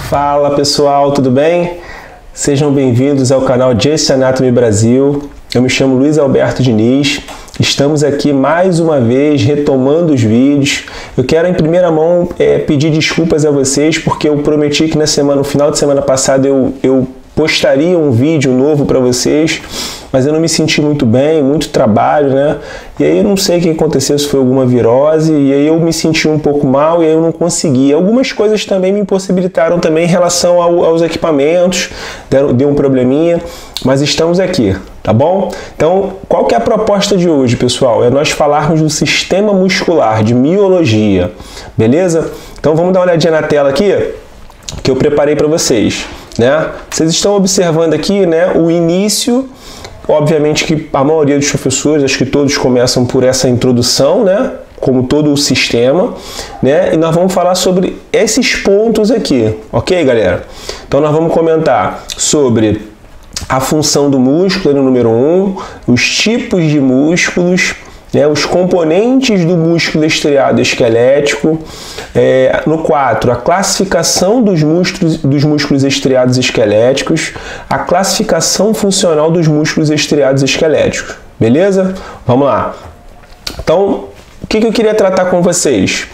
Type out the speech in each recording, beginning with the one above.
Fala pessoal, tudo bem? Sejam bem-vindos ao canal Just Anatomy Brasil. Eu me chamo Luiz Alberto Diniz. Estamos aqui mais uma vez retomando os vídeos. Eu quero em primeira mão pedir desculpas a vocês porque eu prometi que no final de semana passada eu postaria um vídeo novo para vocês, mas eu não me senti muito bem, muito trabalho, né? E aí eu não sei o que aconteceu, se foi alguma virose, e aí eu me senti um pouco mal e aí eu não consegui. Algumas coisas também me impossibilitaram também em relação aos equipamentos, deu um probleminha, mas estamos aqui, tá bom? Então, qual que é a proposta de hoje, pessoal? É nós falarmos do sistema muscular, de miologia, beleza? Então vamos dar uma olhadinha na tela aqui, que eu preparei para vocês, né? Vocês estão observando aqui, né, o início. Obviamente que a maioria dos professores, acho que todos começam por essa introdução, né? Como todo o sistema, né? E nós vamos falar sobre esses pontos aqui, ok, galera? Então nós vamos comentar sobre a função do músculo no número 1, os tipos de músculos, né, os componentes do músculo estriado esquelético. No 4, a classificação dos músculos estriados esqueléticos, a classificação funcional dos músculos estriados esqueléticos. Beleza? Vamos lá. Então, o que eu queria tratar com vocês?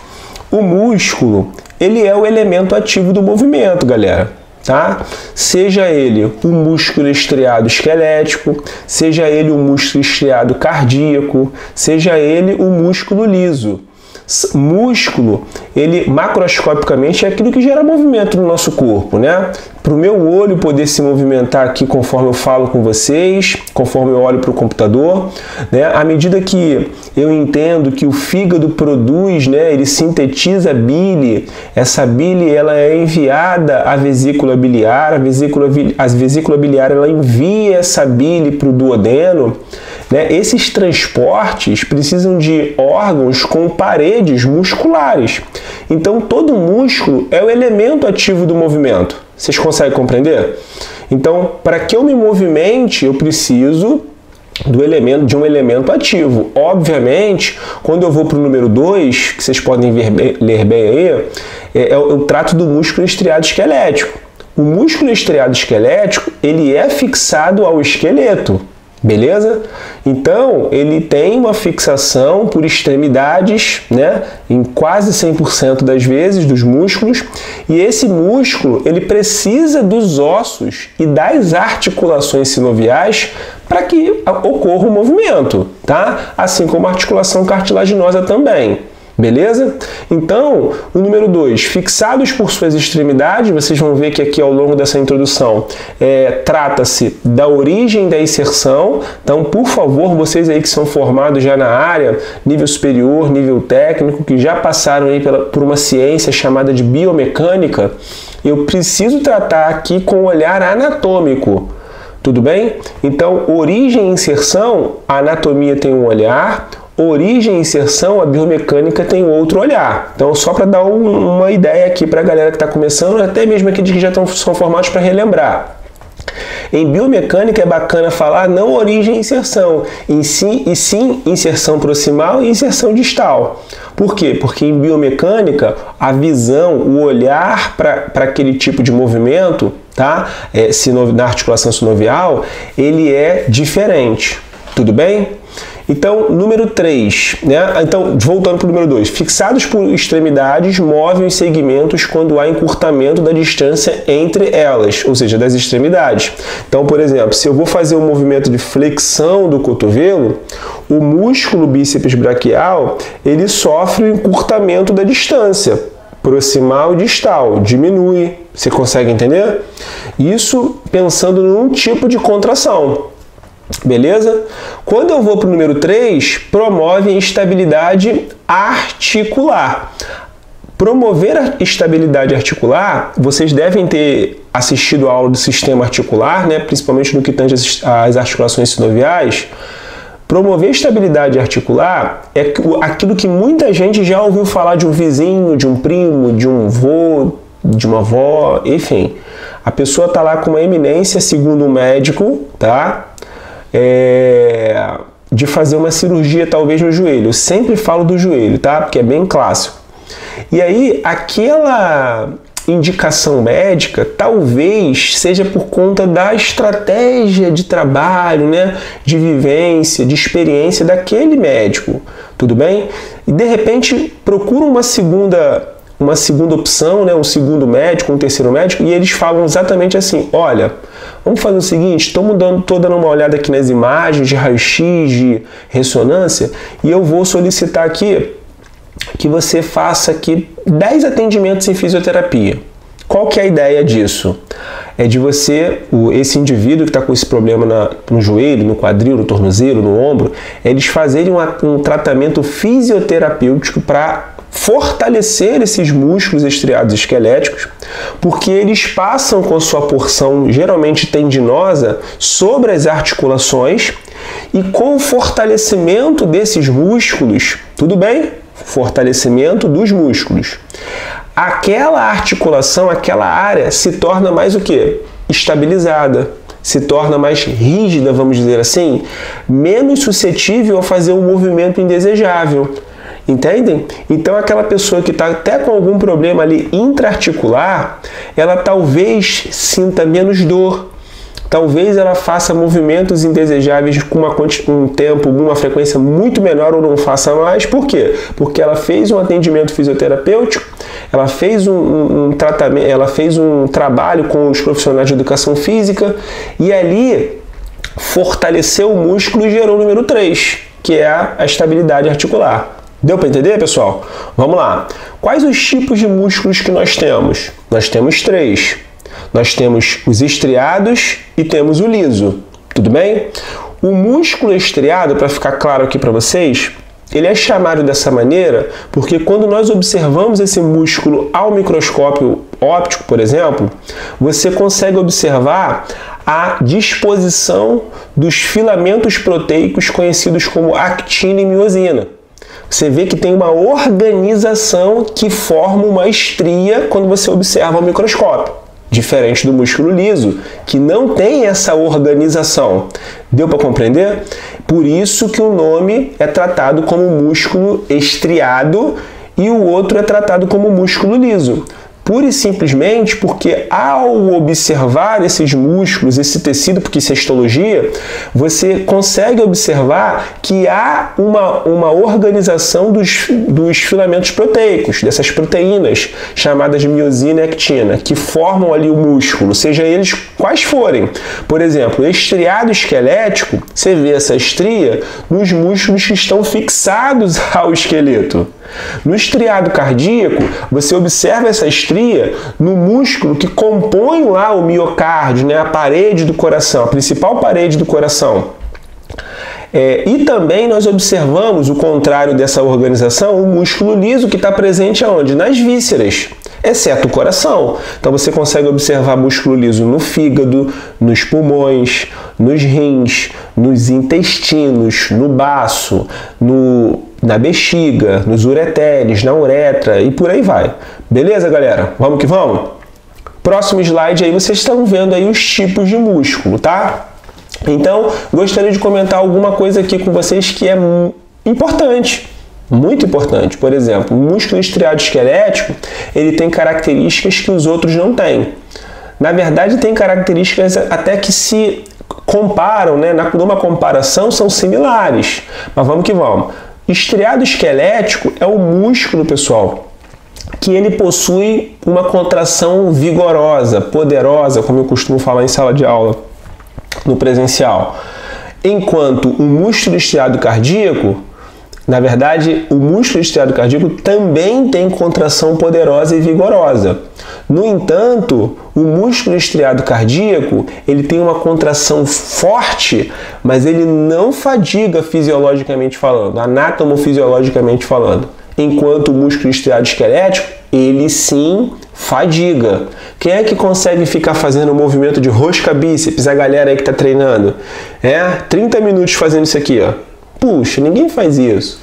O músculo, ele é o elemento ativo do movimento, galera. Tá? Seja ele o músculo estriado esquelético, seja ele o músculo estriado cardíaco, seja ele o músculo liso. Músculo, ele macroscopicamente é aquilo que gera movimento no nosso corpo, né? Para o meu olho poder se movimentar aqui conforme eu falo com vocês, conforme eu olho para o computador, né? À medida que eu entendo que o fígado produz, né? Ele sintetiza bile, essa bile ela é enviada à vesícula biliar, a vesícula biliar ela envia essa bile para o duodeno, né? Esses transportes precisam de órgãos com paredes musculares. Então, todo músculo é o elemento ativo do movimento. Vocês conseguem compreender? Então, para que eu me movimente, eu preciso de um elemento ativo. Obviamente, quando eu vou para o número 2, que vocês podem ler bem aí, eu trato do músculo estriado esquelético. O músculo estriado esquelético, ele é fixado ao esqueleto. Beleza? Então, ele tem uma fixação por extremidades, né? Em quase 100% das vezes dos músculos, e esse músculo, ele precisa dos ossos e das articulações sinoviais para que ocorra o movimento, tá? Assim como a articulação cartilaginosa também. Beleza? Então, o número 2, fixados por suas extremidades, vocês vão ver que aqui ao longo dessa introdução trata-se da origem da inserção. Então, por favor, vocês aí que são formados já na área, nível superior, nível técnico, que já passaram aí por uma ciência chamada de biomecânica, eu preciso tratar aqui com o olhar anatômico. Tudo bem? Então, origem e inserção, a anatomia tem um olhar, origem e inserção, a biomecânica tem outro olhar. Então, só para dar uma ideia aqui para a galera que está começando, até mesmo aqui de que já são formados para relembrar. Em biomecânica é bacana falar não origem e inserção, e sim inserção proximal e inserção distal. Por quê? Porque em biomecânica a visão, o olhar para aquele tipo de movimento, tá? Na articulação sinovial, ele é diferente. Tudo bem? Então, número 3, né? Então, voltando para o número 2, fixados por extremidades, movem os segmentos quando há encurtamento da distância entre elas, ou seja, das extremidades. Então, por exemplo, se eu vou fazer um movimento de flexão do cotovelo, o músculo bíceps braquial, ele sofre o encurtamento da distância, proximal e distal, diminui. Você consegue entender? Isso pensando num tipo de contração. Beleza? Quando eu vou para o número 3, promove a estabilidade articular. Promover a estabilidade articular, vocês devem ter assistido a aula do sistema articular, né? Principalmente no que tange às articulações sinoviais. Promover estabilidade articular é aquilo que muita gente já ouviu falar de um vizinho, de um primo, de um avô, de uma avó, enfim. A pessoa está lá com uma eminência, segundo um médico, tá? De fazer uma cirurgia talvez no joelho. Eu sempre falo do joelho, tá? Porque é bem clássico. E aí, indicação médica, talvez seja por conta da estratégia de trabalho, né, de vivência, de experiência daquele médico, tudo bem? E de repente procura uma segunda opção, né, um segundo médico, um terceiro médico, e eles falam exatamente assim: olha, vamos fazer o seguinte, estou dando uma olhada aqui nas imagens de raio-x, de ressonância, e eu vou solicitar aqui que você faça aqui 10 atendimentos em fisioterapia. Qual que é a ideia disso? É de você, esse indivíduo que está com esse problema no joelho, no quadril, no tornozelo, no ombro, eles fazerem um tratamento fisioterapêutico para fortalecer esses músculos estriados esqueléticos, porque eles passam com sua porção geralmente tendinosa sobre as articulações, e com o fortalecimento desses músculos, tudo bem? Fortalecimento dos músculos. Aquela articulação, aquela área se torna mais o quê? Estabilizada, se torna mais rígida, vamos dizer assim, menos suscetível a fazer um movimento indesejável. Entendem? Então aquela pessoa que está até com algum problema ali intraarticular, ela talvez sinta menos dor, talvez ela faça movimentos indesejáveis com um tempo, uma frequência muito menor, ou não faça mais. Por quê? Porque ela fez um atendimento fisioterapêutico, ela fez um tratamento, ela fez um trabalho com os profissionais de educação física, e ali fortaleceu o músculo e gerou o número 3, que é a estabilidade articular. Deu para entender, pessoal? Vamos lá. Quais os tipos de músculos que nós temos? Nós temos 3. Nós temos os estriados e temos o liso. Tudo bem? O músculo estriado, para ficar claro aqui para vocês, ele é chamado dessa maneira porque quando nós observamos esse músculo ao microscópio óptico, por exemplo, você consegue observar a disposição dos filamentos proteicos conhecidos como actina e miosina. Você vê que tem uma organização que forma uma estria quando você observa ao microscópio, diferente do músculo liso, que não tem essa organização. Deu para compreender? Por isso que o nome é tratado como músculo estriado e o outro é tratado como músculo liso. Pura e simplesmente porque ao observar esses músculos, esse tecido, porque isso é histologia, você consegue observar que há uma organização dos filamentos proteicos, dessas proteínas chamadas de miosina e actina, que formam ali o músculo, seja eles quais forem. Por exemplo, estriado esquelético, você vê essa estria nos músculos que estão fixados ao esqueleto. No estriado cardíaco, você observa essa estria no músculo que compõe lá o miocárdio, né, a parede do coração, a principal parede do coração. E também nós observamos o contrário dessa organização, o músculo liso, que está presente aonde? Nas vísceras, exceto o coração. Então você consegue observar músculo liso no fígado, nos pulmões, nos rins, nos intestinos, no baço, na bexiga, nos ureteres, na uretra e por aí vai. Beleza, galera? Vamos que vamos? Próximo slide aí, vocês estão vendo aí os tipos de músculo, tá? Então, gostaria de comentar alguma coisa aqui com vocês que é importante, muito importante. Por exemplo, o músculo estriado esquelético, ele tem características que os outros não têm. Na verdade, tem características até que se comparam, né? Numa comparação são similares, mas vamos que vamos. Estriado esquelético é o músculo, pessoal, que ele possui uma contração vigorosa, poderosa, como eu costumo falar em sala de aula, no presencial. Enquanto o músculo estriado cardíaco, na verdade, o músculo estriado cardíaco também tem contração poderosa e vigorosa. No entanto, o músculo estriado cardíaco, ele tem uma contração forte, mas ele não fadiga fisiologicamente falando, anatomofisiologicamente falando. Enquanto o músculo estriado esquelético, ele sim fadiga. Quem é que consegue ficar fazendo o movimento de rosca bíceps? A galera aí que está treinando. 30 minutos fazendo isso aqui, ó. Puxa, ninguém faz isso.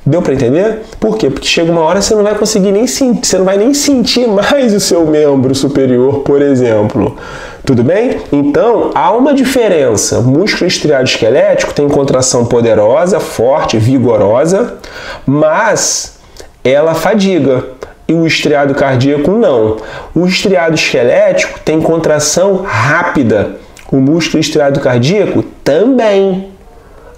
Deu para entender? Por quê? Porque chega uma hora você não vai conseguir nem sentir, você não vai nem sentir mais o seu membro superior, por exemplo. Tudo bem? Então, há uma diferença. O músculo estriado esquelético tem contração poderosa, forte, vigorosa, mas ela fadiga. e o estriado cardíaco não. O estriado esquelético tem contração rápida. O músculo estriado cardíaco também.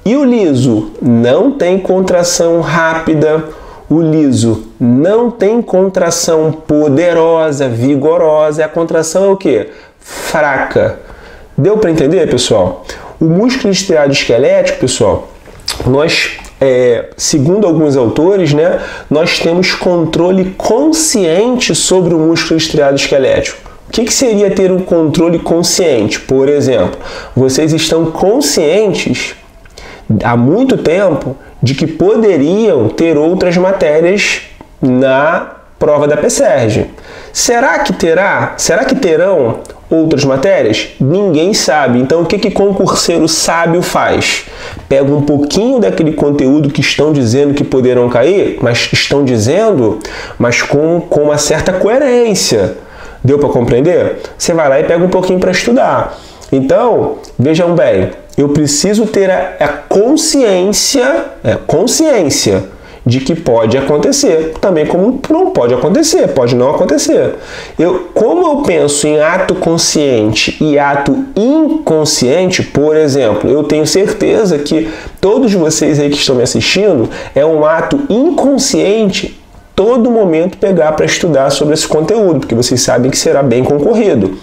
E o liso não tem contração rápida. O liso não tem contração poderosa, vigorosa. A contração é o quê? Fraca. Deu para entender, pessoal? O músculo estriado esquelético, pessoal, segundo alguns autores, né, nós temos controle consciente sobre o músculo estriado esquelético. O que seria ter um controle consciente? Por exemplo, vocês estão conscientes há muito tempo de que poderiam ter outras matérias na prova da PSERG. Será que terão outras matérias? Ninguém sabe. Então, o que concurseiro sábio faz? Pega um pouquinho daquele conteúdo que estão dizendo que poderão cair, mas estão dizendo, mas com uma certa coerência. Deu para compreender? Você vai lá e pega um pouquinho para estudar. Então, vejam bem, eu preciso ter a consciência de que pode acontecer, também como não pode acontecer, pode não acontecer. Como eu penso em ato consciente e ato inconsciente, por exemplo, eu tenho certeza que todos vocês aí que estão me assistindo, é um ato inconsciente todo momento pegar para estudar sobre esse conteúdo, porque vocês sabem que será bem concorrido.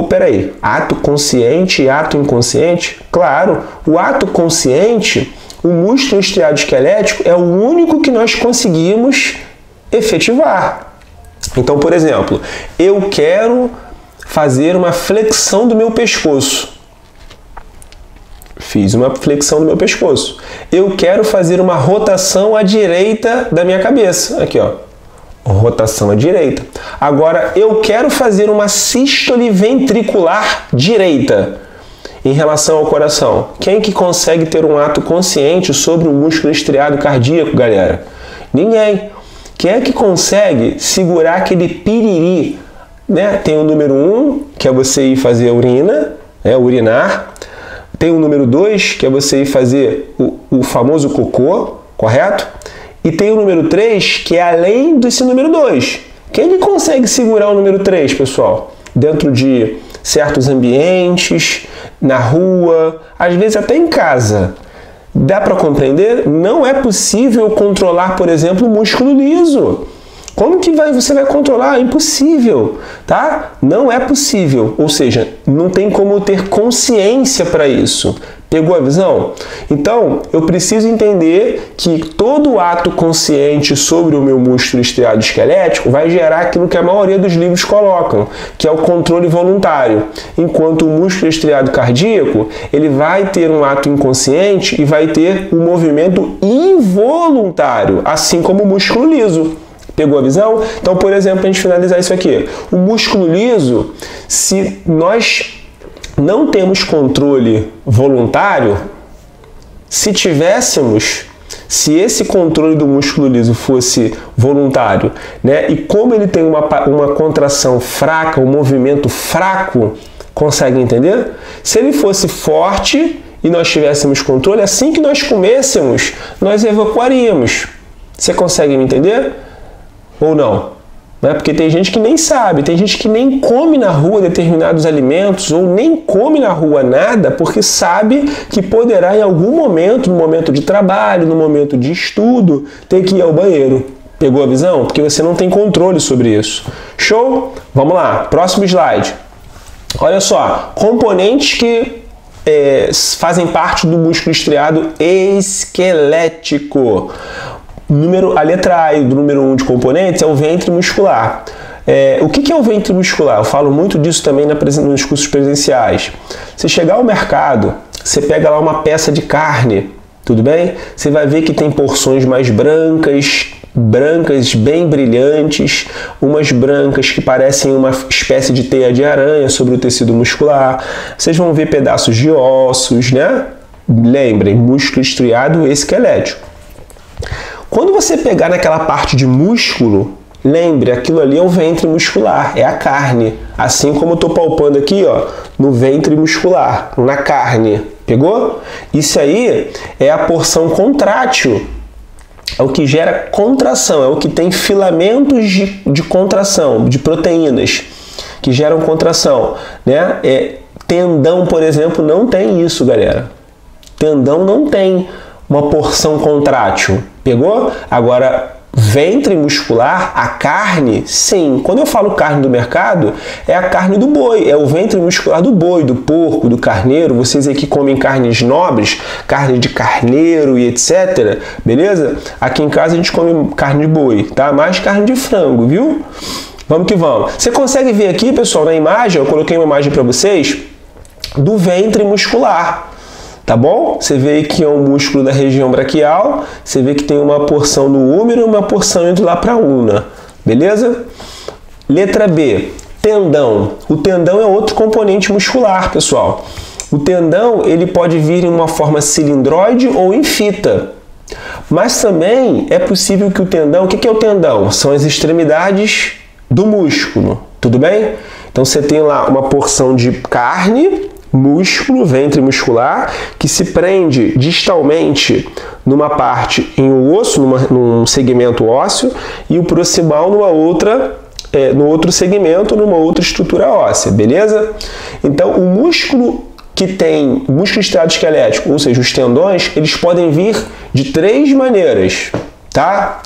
Peraí, ato consciente e ato inconsciente? Claro, o ato consciente, o músculo estriado esquelético é o único que nós conseguimos efetivar. Então, por exemplo, eu quero fazer uma flexão do meu pescoço. Fiz uma flexão do meu pescoço. Eu quero fazer uma rotação à direita da minha cabeça. Aqui, ó. Rotação à direita. Agora, eu quero fazer uma sístole ventricular direita em relação ao coração. Quem que consegue ter um ato consciente sobre o músculo estriado cardíaco, galera? Ninguém. Quem é que consegue segurar aquele piriri? Né? Tem o número 1, que é você ir fazer a urina, urinar. Tem o número 2, que é você ir fazer o famoso cocô, correto? E tem o número 3, que é além desse número 2. Quem que consegue segurar o número 3, pessoal? Dentro de certos ambientes, na rua, às vezes até em casa. Dá para compreender? Não é possível controlar, por exemplo, o músculo liso. Como que você vai controlar? É impossível, tá? Não é possível. Ou seja, não tem como ter consciência para isso. Pegou a visão? Então, eu preciso entender que todo ato consciente sobre o meu músculo estriado esquelético vai gerar aquilo que a maioria dos livros colocam, que é o controle voluntário. Enquanto o músculo estriado cardíaco, ele vai ter um ato inconsciente e vai ter um movimento involuntário, assim como o músculo liso. Pegou a visão? Então, por exemplo, para a gente finalizar isso aqui, o músculo liso, se nós não temos controle voluntário, se esse controle do músculo liso fosse voluntário, né, e como ele tem uma contração fraca, um movimento fraco, consegue entender? Se ele fosse forte e nós tivéssemos controle, assim que nós comêssemos, nós evacuaríamos. Você consegue me entender? Ou não? Porque tem gente que nem sabe, tem gente que nem come na rua determinados alimentos ou nem come na rua nada porque sabe que poderá em algum momento, no momento de trabalho, no momento de estudo, ter que ir ao banheiro. Pegou a visão? Porque você não tem controle sobre isso. Show? Vamos lá, próximo slide. Olha só, componentes que fazem parte do músculo estriado esquelético. A letra A do número 1 de componentes é o ventre muscular. O que é o ventre muscular? Eu falo muito disso também nos cursos presenciais. Você chegar ao mercado, você pega lá uma peça de carne, tudo bem? Você vai ver que tem porções mais brancas bem brilhantes, umas brancas que parecem uma espécie de teia de aranha sobre o tecido muscular. Vocês vão ver pedaços de ossos, né? Lembrem, músculo estriado esquelético. Quando você pegar naquela parte de músculo, lembre, aquilo ali é o ventre muscular, é a carne. Assim como eu estou palpando aqui, ó, no ventre muscular, na carne. Pegou? Isso aí é a porção contrátil é o que gera contração, é o que tem filamentos de contração, de proteínas que geram contração, né? Tendão, por exemplo, não tem isso, galera. Tendão não tem uma porção contrátil. Pegou? Agora, ventre muscular, a carne, sim. Quando eu falo carne do mercado, é a carne do boi, é o ventre muscular do boi, do porco, do carneiro. Vocês aqui comem carnes nobres, carne de carneiro e etc. Beleza? Aqui em casa a gente come carne de boi, tá? Mais carne de frango, viu? Vamos que vamos. Você consegue ver aqui, pessoal, na imagem, eu coloquei uma imagem para vocês, do ventre muscular. Tá bom? Você vê que é um músculo da região braquial, você vê que tem uma porção no úmero e uma porção indo lá para a una. Beleza? Letra B, tendão. O tendão é outro componente muscular, pessoal. O tendão, ele pode vir em uma forma cilindroide ou em fita. Mas também é possível que o tendão... O que é o tendão? São as extremidades do músculo, tudo bem? Então você tem lá uma porção de carne, músculo, ventre muscular, que se prende distalmente numa parte em um osso, num segmento ósseo, e o proximal numa outra, no outro segmento, numa outra estrutura óssea, beleza? Então o músculo que tem músculo esteatoesquelético, ou seja, os tendões, eles podem vir de 3 maneiras, tá?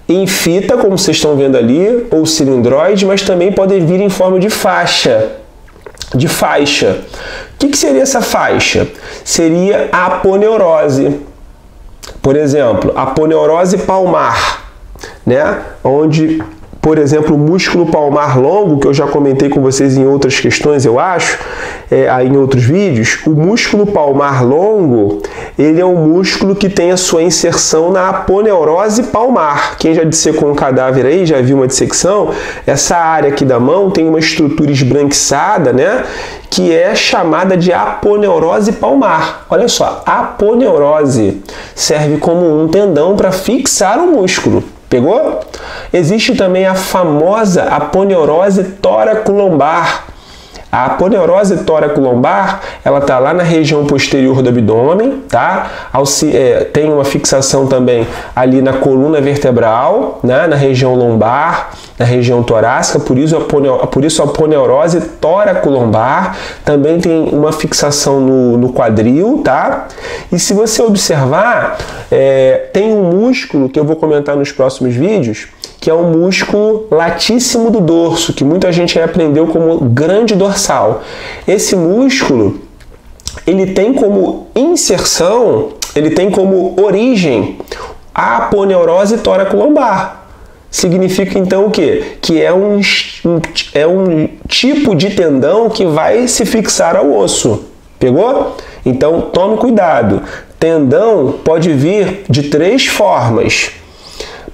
Em fita, como vocês estão vendo ali, ou cilindroide, mas também podem vir em forma de faixa. O que seria essa faixa? Seria a aponeurose. Por exemplo, a aponeurose palmar, né? Onde, por exemplo, o músculo palmar longo, que eu já comentei com vocês em outras questões, eu acho, em outros vídeos, o músculo palmar longo, ele é um músculo que tem a sua inserção na aponeurose palmar. Quem já dissecou um cadáver aí, já viu uma dissecção, essa área aqui da mão tem uma estrutura esbranquiçada, né? Que é chamada de aponeurose palmar. Olha só, a aponeurose serve como um tendão para fixar o músculo. Pegou? Existe também a famosa aponeurose tóraco-lombar. A aponeurose tóraco-lombar, ela está lá na região posterior do abdômen, tá? Tem uma fixação também ali na coluna vertebral, né? Na região lombar, na região torácica, por isso a aponeurose tóraco-lombar. Também tem uma fixação no quadril, tá? E se você observar, tem um músculo que eu vou comentar nos próximos vídeos, que é o músculo latíssimo do dorso, que muita gente aprendeu como grande dorsal. Esse músculo, ele tem como inserção, ele tem como origem a aponeurose tóraco-lombar. Significa então o quê? Que é um tipo de tendão que vai se fixar ao osso. Pegou? Então tome cuidado. Tendão pode vir de 3 formas.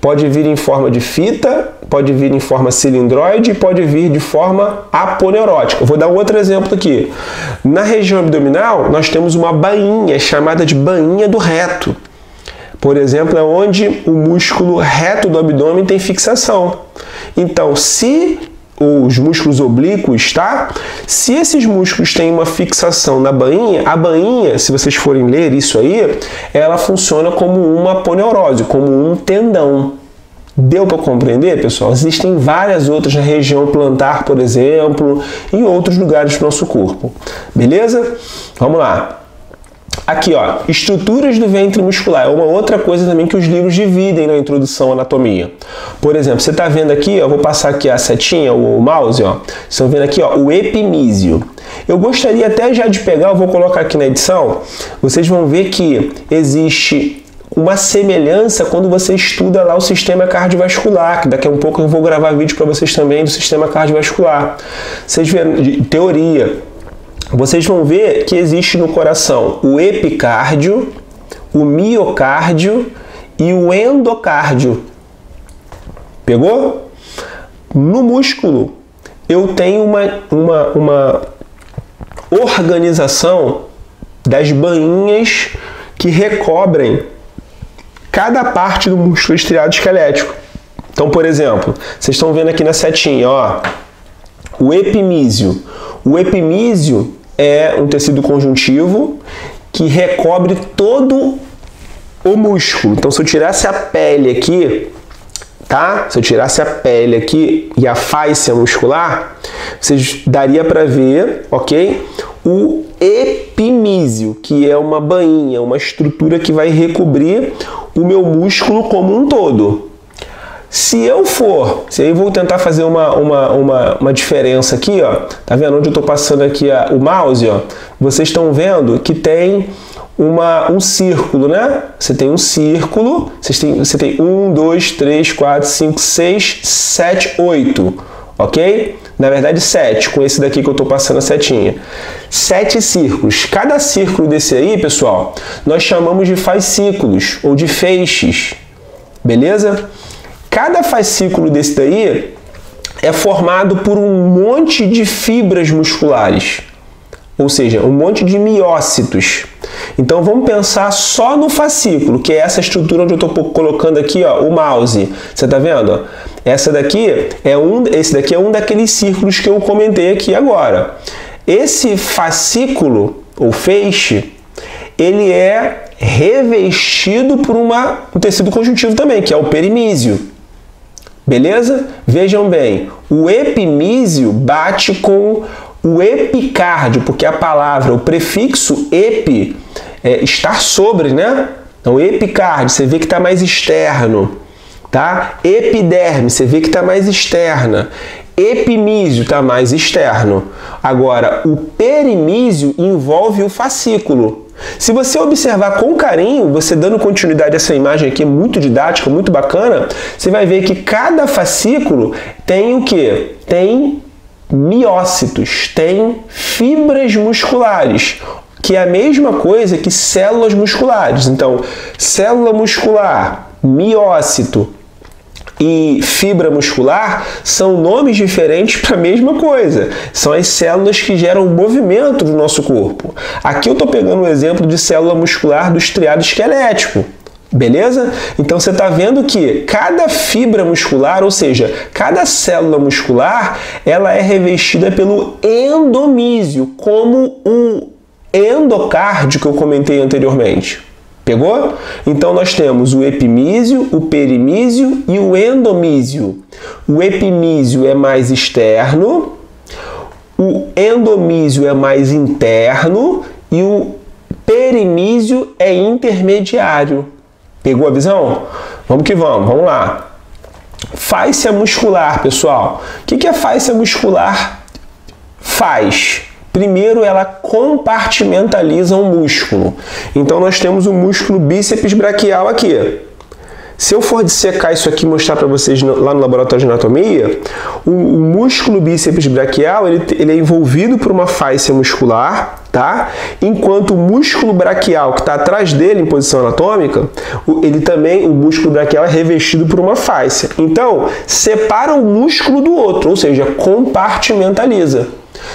Pode vir em forma de fita, pode vir em forma cilindroide e pode vir de forma aponeurótica. Eu vou dar um outro exemplo aqui. Na região abdominal, nós temos uma bainha chamada de bainha do reto. Por exemplo, é onde o músculo reto do abdômen tem fixação. Então, se os músculos oblíquos, tá? Se esses músculos têm uma fixação na bainha, a bainha, se vocês forem ler isso aí, ela funciona como uma aponeurose, como um tendão. Deu para compreender, pessoal? Existem várias outras na região plantar, por exemplo, e em outros lugares do nosso corpo. Beleza? Vamos lá. Aqui, ó, estruturas do ventre muscular. É uma outra coisa também que os livros dividem na introdução à anatomia. Por exemplo, você está vendo aqui, ó, eu vou passar aqui a setinha, o mouse, ó. Vocês estão vendo aqui, ó, o epimísio. Eu gostaria até já de pegar, eu vou colocar aqui na edição, vocês vão ver que existe uma semelhança quando você estuda lá o sistema cardiovascular, que daqui a um pouco eu vou gravar vídeo para vocês também do sistema cardiovascular. Vocês viram, de teoria. Vocês vão ver que existe no coração o epicárdio, o miocárdio e o endocárdio. Pegou? No músculo, eu tenho uma organização das bainhas que recobrem cada parte do músculo estriado esquelético. Então, por exemplo, vocês estão vendo aqui na setinha, ó, o epimísio. O epimísio é um tecido conjuntivo que recobre todo o músculo. Então, se eu tirasse a pele aqui, tá? Se eu tirasse a pele aqui e a fáscia muscular, vocês daria para ver, ok? O epimísio, que é uma bainha, uma estrutura que vai recobrir o meu músculo como um todo. Se eu vou tentar fazer uma diferença aqui, ó, tá vendo onde eu tô passando aqui o mouse, ó? Vocês estão vendo que tem um círculo, né? Você tem um círculo, você tem 1, 2, 3, 4, 5, 6, 7, 8, ok? Na verdade 7, com esse daqui que eu estou passando a setinha. 7 círculos. Cada círculo desse aí, pessoal, nós chamamos de fascículos ou de feixes, beleza? Cada fascículo desse daí é formado por um monte de fibras musculares, ou seja, um monte de miócitos. Então vamos pensar só no fascículo, que é essa estrutura onde eu estou colocando aqui, ó, o mouse. Você está vendo? Esse daqui é um daqueles círculos que eu comentei aqui agora. Esse fascículo ou feixe, ele é revestido por um tecido conjuntivo também, que é o perimísio. Beleza? Vejam bem, o epimísio bate com o epicárdio, porque a palavra, o prefixo epi, é estar sobre, né? Então, epicárdio, você vê que está mais externo, tá? Epiderme, você vê que está mais externa. Epimísio está mais externo. Agora, o perimísio envolve o fascículo. Se você observar com carinho, você dando continuidade a essa imagem aqui, muito didática, muito bacana, você vai ver que cada fascículo tem o quê? Tem miócitos, tem fibras musculares, que é a mesma coisa que células musculares. Então, célula muscular, miócito e fibra muscular são nomes diferentes para a mesma coisa. São as células que geram o movimento do nosso corpo. Aqui eu estou pegando um exemplo de célula muscular do estriado esquelético. Beleza? Então você está vendo que cada fibra muscular, ou seja, cada célula muscular, ela é revestida pelo endomísio, como o endocárdio que eu comentei anteriormente. Pegou? Então nós temos o epimísio, o perimísio e o endomísio. O epimísio é mais externo, o endomísio é mais interno e o perimísio é intermediário. Pegou a visão? Vamos que vamos, vamos lá. Fáscia muscular, pessoal. O que a fáscia muscular faz? Primeiro, ela compartimentaliza um músculo. Então, nós temos o músculo bíceps braquial aqui. Se eu for dissecar isso aqui e mostrar para vocês lá no laboratório de anatomia, o músculo bíceps braquial ele é envolvido por uma fáscia muscular, tá? Enquanto o músculo braquial que está atrás dele em posição anatômica, o músculo braquial é revestido por uma fáscia. Então, separa um músculo do outro, ou seja, compartimentaliza.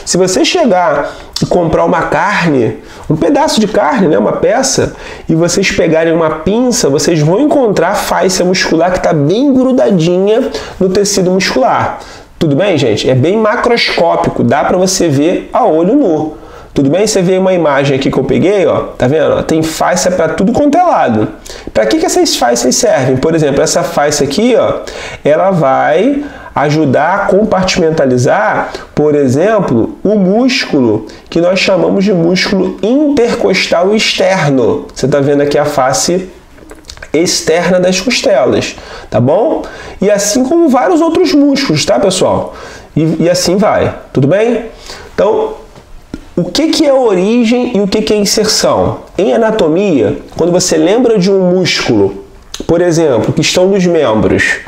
Se você chegar e comprar uma carne, um pedaço de carne, né, uma peça, e vocês pegarem uma pinça, vocês vão encontrar a fáscia muscular que está bem grudadinha no tecido muscular. Tudo bem, gente? É bem macroscópico, dá para você ver a olho nu. Tudo bem? Você vê uma imagem aqui que eu peguei, ó, tá vendo? Tem fáscia para tudo quanto é lado. Para que essas fáscias servem? Por exemplo, essa fáscia aqui, ó, ela vai ajudar a compartimentalizar, por exemplo, o músculo que nós chamamos de músculo intercostal externo. Você está vendo aqui a face externa das costelas, tá bom? E assim como vários outros músculos, tá, pessoal? E assim vai, tudo bem? Então, o que é origem e o que é inserção? Em anatomia, quando você lembra de um músculo, por exemplo, que estão nos membros,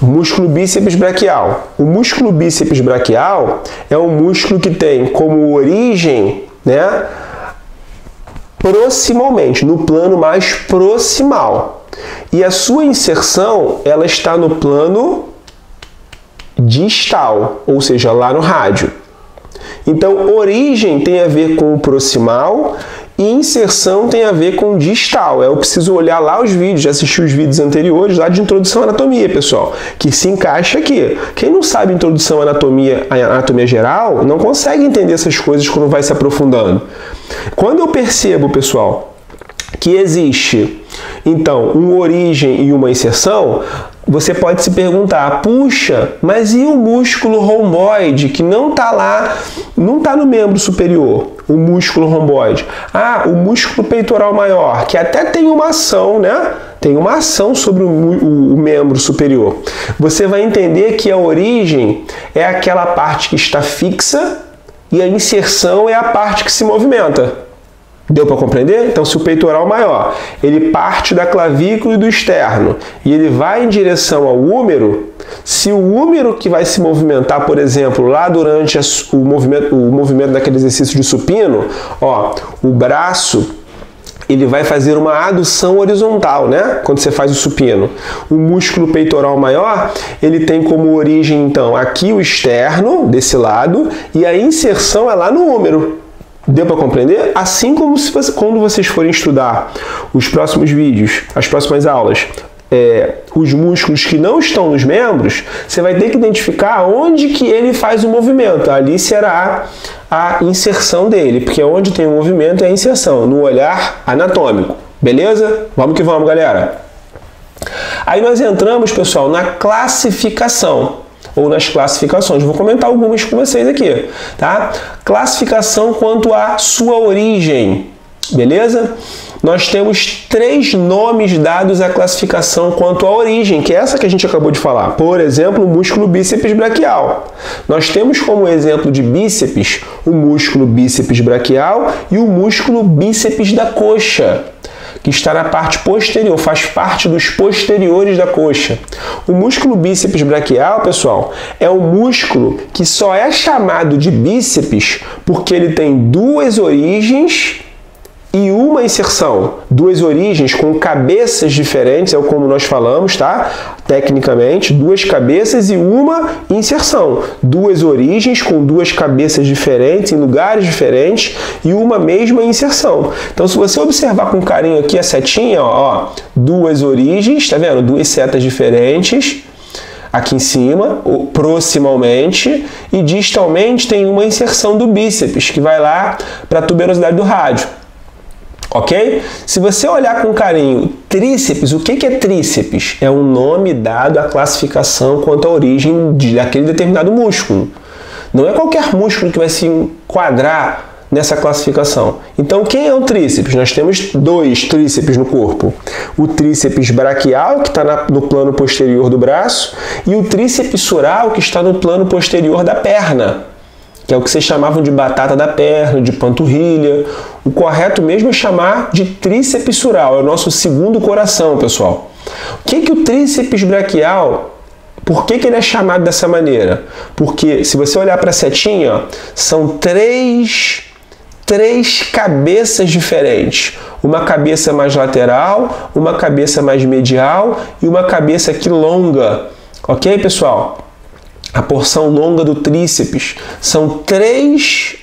músculo bíceps braquial. O músculo bíceps braquial é um músculo que tem como origem, né, proximalmente, no plano mais proximal. E a sua inserção, ela está no plano distal, ou seja, lá no rádio. Então, origem tem a ver com o proximal e inserção tem a ver com distal. Eu preciso olhar lá os vídeos, assistir os vídeos anteriores lá de introdução à anatomia, pessoal, que se encaixa aqui. Quem não sabe introdução à anatomia geral, não consegue entender essas coisas quando vai se aprofundando. Quando eu percebo, pessoal, que existe Então, uma origem e uma inserção, você pode se perguntar, puxa, mas e o músculo romboide que não está lá, não está no membro superior, o músculo romboide? Ah, o músculo peitoral maior, que até tem uma ação, né? Tem uma ação sobre o membro superior. Você vai entender que a origem é aquela parte que está fixa e a inserção é a parte que se movimenta. Deu para compreender? Então, se o peitoral maior, ele parte da clavícula e do externo e ele vai em direção ao úmero, se o úmero que vai se movimentar, por exemplo, lá durante o movimento daquele exercício de supino, ó, o braço, ele vai fazer uma adução horizontal, né? Quando você faz o supino. O músculo peitoral maior, ele tem como origem, então, aqui o externo, desse lado, e a inserção é lá no úmero. Deu para compreender? Assim como quando vocês forem estudar os próximos vídeos, as próximas aulas, os músculos que não estão nos membros, você vai ter que identificar onde que ele faz o movimento. Ali será a inserção dele, porque onde tem o movimento é a inserção, no olhar anatômico. Beleza? Vamos que vamos, galera! Aí nós entramos, pessoal, na classificação. Ou nas classificações. Vou comentar algumas com vocês aqui, tá? Classificação quanto à sua origem, beleza? Nós temos 3 nomes dados à classificação quanto à origem, que é essa que a gente acabou de falar. Por exemplo, o músculo bíceps braquial. Nós temos como exemplo de bíceps o músculo bíceps braquial e o músculo bíceps da coxa, que está na parte posterior, faz parte dos posteriores da coxa. O músculo bíceps braquial, pessoal, é um músculo que só é chamado de bíceps porque ele tem 2 origens e uma inserção. 2 origens com cabeças diferentes, é como nós falamos, tá? Tecnicamente, 2 cabeças e uma inserção. 2 origens com 2 cabeças diferentes, em lugares diferentes, e uma mesma inserção. Então, se você observar com carinho aqui a setinha, ó, 2 origens, tá vendo? 2 setas diferentes. Aqui em cima, proximalmente, e distalmente tem uma inserção do bíceps, que vai lá para a tuberosidade do rádio. Ok? Se você olhar com carinho, tríceps, o que é tríceps? É um nome dado à classificação quanto à origem daquele determinado músculo. Não é qualquer músculo que vai se enquadrar nessa classificação. Então, quem é o tríceps? Nós temos 2 tríceps no corpo. O tríceps braquial, que está no plano posterior do braço, e o tríceps sural, que está no plano posterior da perna, que é o que vocês chamavam de batata da perna, de panturrilha. O correto mesmo é chamar de tríceps sural, é o nosso segundo coração, pessoal. O que o tríceps braquial, por que ele é chamado dessa maneira? Porque, se você olhar para a setinha, ó, são três cabeças diferentes. Uma cabeça mais lateral, uma cabeça mais medial e uma cabeça aqui longa. Ok, pessoal? A porção longa do tríceps são três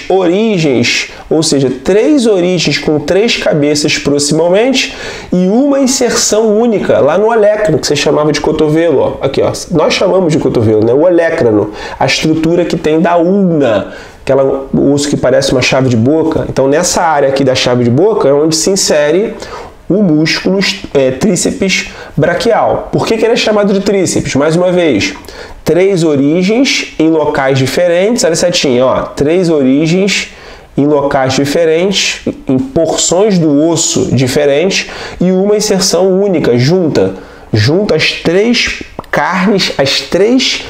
origens, ou seja, 3 origens com 3 cabeças proximalmente e uma inserção única lá no olecrano, que você chamava de cotovelo. Ó. Aqui, ó, nós chamamos de cotovelo, né? O olecrano, a estrutura que tem da ulna, aquela osso que parece uma chave de boca. Então, nessa área aqui da chave de boca é onde se insere o músculo tríceps braquial. Por que ele é chamado de tríceps? Mais uma vez, 3 origens em locais diferentes. Olha a setinha, ó, 3 origens em locais diferentes, em porções do osso diferentes e uma inserção única, junta as 3 carnes, as 3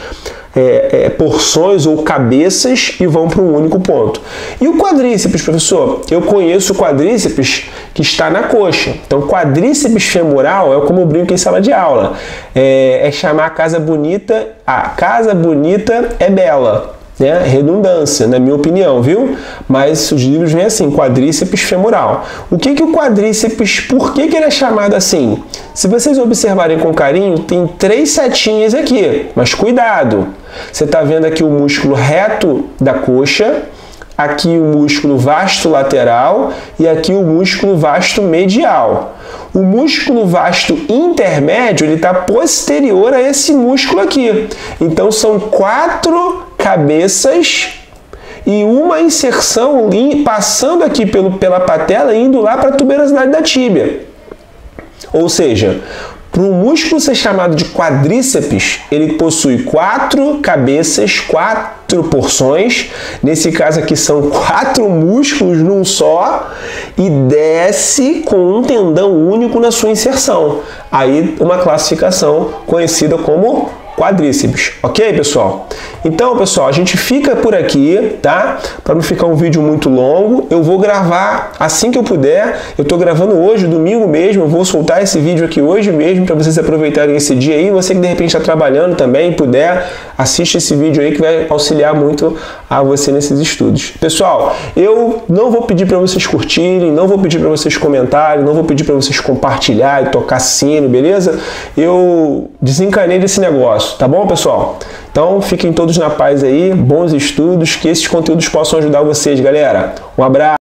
porções ou cabeças e vão para um único ponto. E o quadríceps, professor? Eu conheço o quadríceps que está na coxa. Então, quadríceps femoral é como eu brinco em sala de aula. É chamar a casa bonita é bela. Né? Redundância, na minha opinião, viu? Mas os livros vêm assim, quadríceps femoral. O que o quadríceps, por que ele é chamado assim? Se vocês observarem com carinho, tem 3 setinhas aqui, mas cuidado! Você está vendo aqui o músculo reto da coxa, aqui o músculo vasto lateral e aqui o músculo vasto medial. O músculo vasto intermédio está posterior a esse músculo aqui. Então, são 4 cabeças e uma inserção passando aqui pela patela e indo lá para a tuberosidade da tíbia. Ou seja, para um músculo ser chamado de quadríceps, ele possui 4 cabeças, 4 porções. Nesse caso aqui são 4 músculos num só e desce com um tendão único na sua inserção. Aí uma classificação conhecida como quadríceps, ok, pessoal? Então, pessoal, a gente fica por aqui, tá? Para não ficar um vídeo muito longo, eu vou gravar assim que eu puder. Eu tô gravando hoje, domingo mesmo, eu vou soltar esse vídeo aqui hoje mesmo para vocês aproveitarem esse dia aí. Você que de repente está trabalhando também, puder, assiste esse vídeo aí que vai auxiliar muito a você nesses estudos. Pessoal, eu não vou pedir para vocês curtirem, não vou pedir para vocês comentarem, não vou pedir para vocês compartilharem, tocar sino, beleza? Eu desencanei desse negócio, tá bom, pessoal? Então, fiquem todos na paz aí, bons estudos, que esses conteúdos possam ajudar vocês, galera. Um abraço!